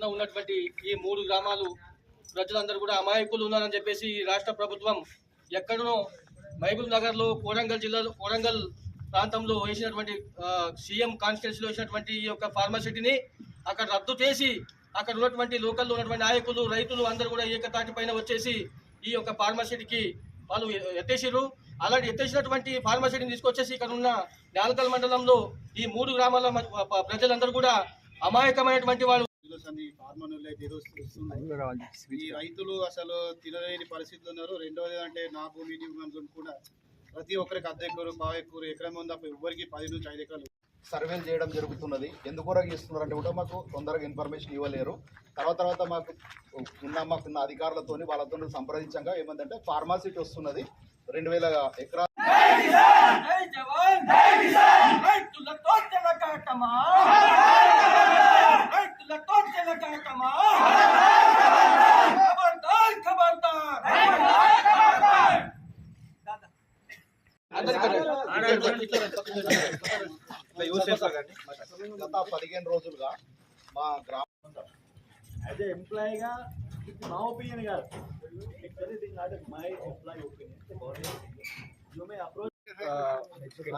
ఉన్నటువంటి ఈ 3 గ్రామాలు ప్రజలందరూ కూడా అమాయకులు ఉన్నారని చెప్పేసి రాష్ట్ర ప్రభుత్వం ఎక్కడనో మహబూబ్ నగర్ లో కోరంగల్ జిల్లాలో కోరంగల్ ప్రాంతంలో వేసినటువంటి సీఎం కాన్స్టిట్యూన్సీలో వేసినటువంటి ఈ యొక్క ఫార్మాసిటీని అక్కడ రద్దు చేసి అక్కడ ఉన్నటువంటి లోకల్లో ఉన్నటువంటి నాయకులు రైతులు అందరూ కూడా ఏకతాటి పైన వచ్చేసి ఈ యొక్క ఫార్మాసిటీకి వాళ్ళు ఎత్తేసిరు. అలాంటి ఎత్తేసినటువంటి ఫార్మాసిటీని తీసుకొచ్చేసి ఇక్కడ ఉన్న నాల్కల్ మండలంలో ఈ 3 గ్రామాల ప్రజలందరూ కూడా అమాయకమైనటువంటి వాళ్ళు. ఈ రైతులు అసలు తినలేని పరిస్థితులు ఉన్నారు. రెండోది అంటే నా భూమి కూడా ప్రతి ఒక్కరికి అద్దెకూరు పావెక్కూరు ఎకరం ఉందా ఎవరికి 10 నుంచి 5 ఎకరాలు సర్వేలు చేయడం జరుగుతున్నది. ఎందుకు ఇస్తున్నారంటే కూడా మాకు తొందరగా ఇన్ఫర్మేషన్ ఇవ్వలేరు. తర్వాత మాకున్న అధికారులతో వాళ్ళతో సంప్రదించగా ఏమందంటే ఫార్మాసిటీ వస్తున్నది 2000 ఎకరాలు. గత 15 రోజులుగా మా గ్రామం యాజ్ ఎ ఎంప్లాయీగా మా ఒపీనియన్ కాదు, మై ఎంప్లాయీ ఒపీనియన్.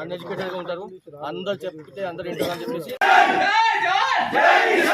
అన్ఎడ్యుకేటెడ్ గా ఉంటారు, అందరు చెప్తే అందరు వింటారు అని చెప్పేసి